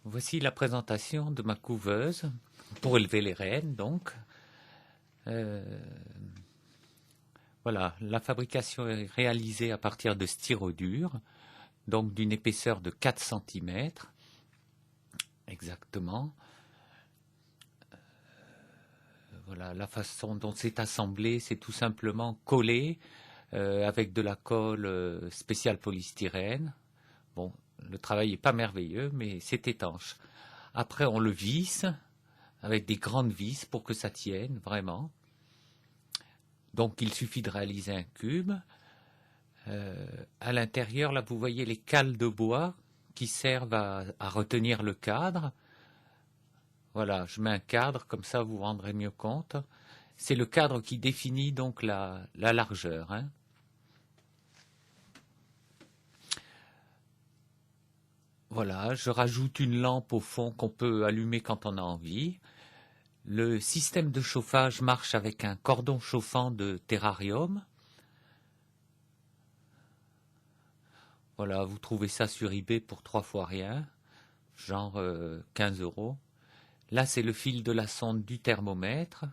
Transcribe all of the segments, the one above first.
Voici la présentation de ma couveuse pour élever les rennes, donc. Euh, voilà, la fabrication est réalisée à partir de styrodure, donc d'une épaisseur de 4 cm, exactement. Voilà, la façon dont c'est assemblé, c'est tout simplement collé avec de la colle spéciale polystyrène. Bon, le travail n'est pas merveilleux, mais c'est étanche. Après, on le visse avec des grandes vis pour que ça tienne vraiment. Donc, il suffit de réaliser un cube. À l'intérieur, là, vous voyez les cales de bois qui servent à retenir le cadre. Voilà, je mets un cadre, comme ça vous vous rendrez mieux compte. C'est le cadre qui définit donc la largeur. Hein. Voilà, je rajoute une lampe au fond qu'on peut allumer quand on a envie. Le système de chauffage marche avec un cordon chauffant de terrarium. Voilà, vous trouvez ça sur eBay pour 3 fois rien, genre 15 euros. Là, c'est le fil de la sonde du thermomètre.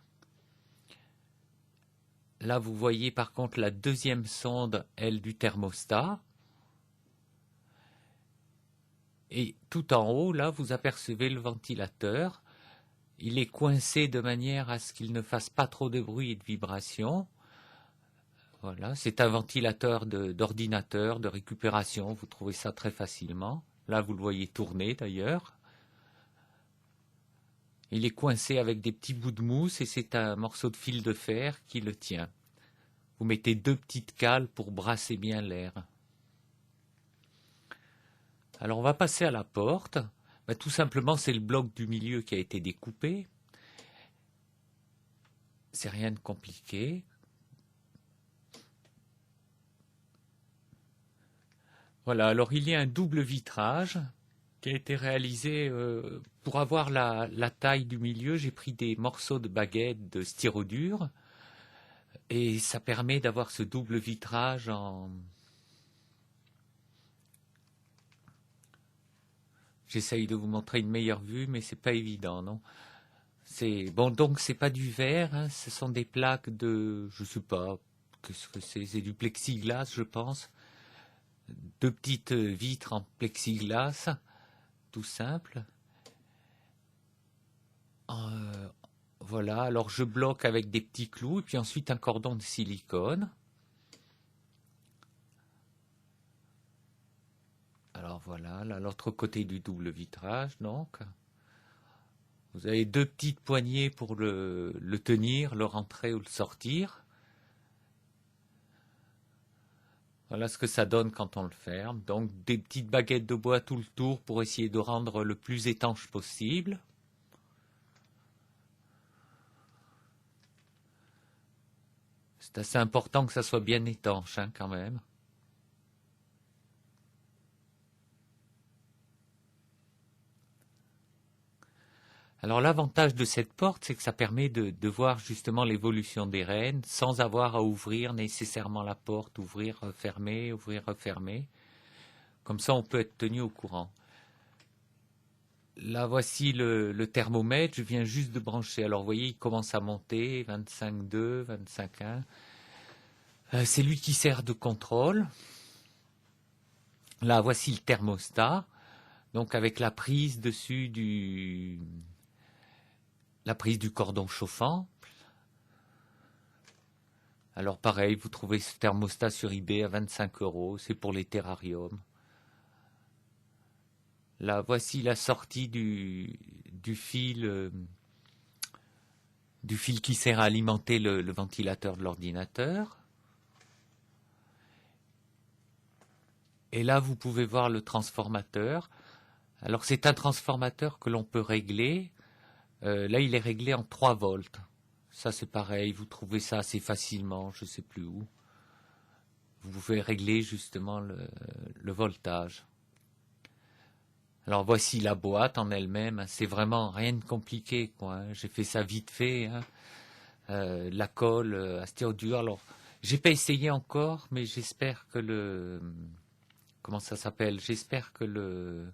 Là, vous voyez par contre la deuxième sonde, elle, du thermostat. Et tout en haut, là, vous apercevez le ventilateur. Il est coincé de manière à ce qu'il ne fasse pas trop de bruit et de vibration. Voilà, c'est un ventilateur d'ordinateur, de récupération. Vous trouvez ça très facilement. Là, vous le voyez tourner d'ailleurs. Il est coincé avec des petits bouts de mousse et c'est un morceau de fil de fer qui le tient. Vous mettez 2 petites cales pour brasser bien l'air. Alors on va passer à la porte. Tout simplement, c'est le bloc du milieu qui a été découpé. C'est rien de compliqué. Voilà, alors il y a un double vitrage qui a été réalisé pour avoir la taille du milieu. J'ai pris des morceaux de baguette de styrodure et ça permet d'avoir ce double vitrage en... J'essaye de vous montrer une meilleure vue, mais c'est pas évident, non? C'est bon, donc c'est pas du verre, hein, ce sont des plaques de, je sais pas, qu'est-ce que c'est du plexiglas, je pense. 2 petites vitres en plexiglas, tout simple. Euh, voilà, alors je bloque avec des petits clous, et puis ensuite un cordon de silicone. Alors voilà, là, l'autre côté du double vitrage, donc. Vous avez 2 petites poignées pour le tenir, le rentrer ou le sortir. Voilà ce que ça donne quand on le ferme. Donc des petites baguettes de bois tout le tour pour essayer de rendre le plus étanche possible. C'est assez important que ça soit bien étanche hein, quand même. Alors l'avantage de cette porte, c'est que ça permet de voir justement l'évolution des rennes sans avoir à ouvrir nécessairement la porte, ouvrir, refermer, ouvrir, refermer. Comme ça, on peut être tenu au courant. Là, voici le thermomètre. Je viens juste de brancher. Alors, vous voyez, il commence à monter. 25,2, 25,1. C'est lui qui sert de contrôle. Là, voici le thermostat. Donc, avec la prise dessus la prise du cordon chauffant. Alors, pareil, vous trouvez ce thermostat sur eBay à 25 euros. C'est pour les terrariums. Là, voici la sortie du fil qui sert à alimenter le ventilateur de l'ordinateur. Et là, vous pouvez voir le transformateur. Alors, c'est un transformateur que l'on peut régler. Là, il est réglé en 3 volts. Ça, c'est pareil. Vous trouvez ça assez facilement, je ne sais plus où. Vous pouvez régler justement le voltage. Alors, voici la boîte en elle-même. C'est vraiment rien de compliqué, quoi. Hein. J'ai fait ça vite fait. Hein. La colle à styrodure. Alors, j'ai pas essayé encore, mais j'espère que comment ça s'appelle? J'espère que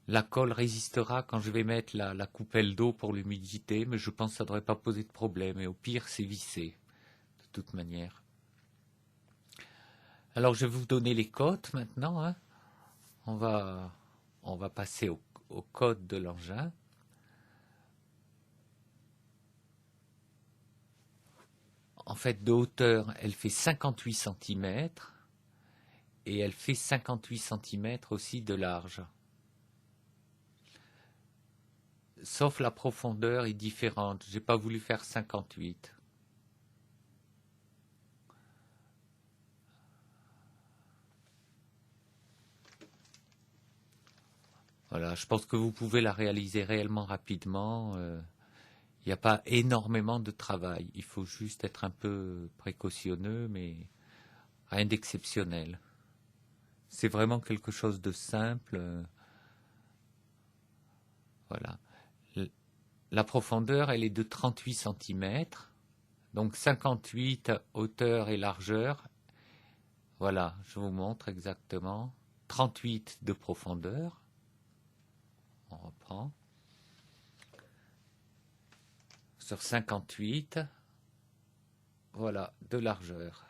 La colle résistera quand je vais mettre la coupelle d'eau pour l'humidité, mais je pense que ça ne devrait pas poser de problème. Et au pire, c'est vissé, de toute manière. Alors, je vais vous donner les cotes maintenant, hein. On va passer au code de l'engin. En fait, de hauteur, elle fait 58 cm et elle fait 58 cm aussi de large. Sauf la profondeur est différente. J'ai pas voulu faire 58. Voilà, je pense que vous pouvez la réaliser réellement rapidement. Il n'y a pas énormément de travail. Il faut juste être un peu précautionneux, mais rien d'exceptionnel. C'est vraiment quelque chose de simple. Voilà. La profondeur, elle est de 38 cm. Donc 58 hauteur et largeur. Voilà, je vous montre exactement. 38 de profondeur. On reprend. Sur 58. Voilà, de largeur.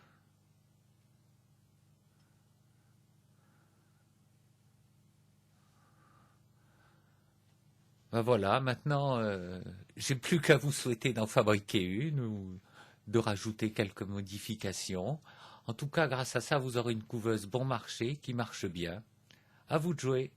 Ben voilà, maintenant, j'ai plus qu'à vous souhaiter d'en fabriquer une ou de rajouter quelques modifications. En tout cas, grâce à ça, vous aurez une couveuse bon marché qui marche bien. À vous de jouer.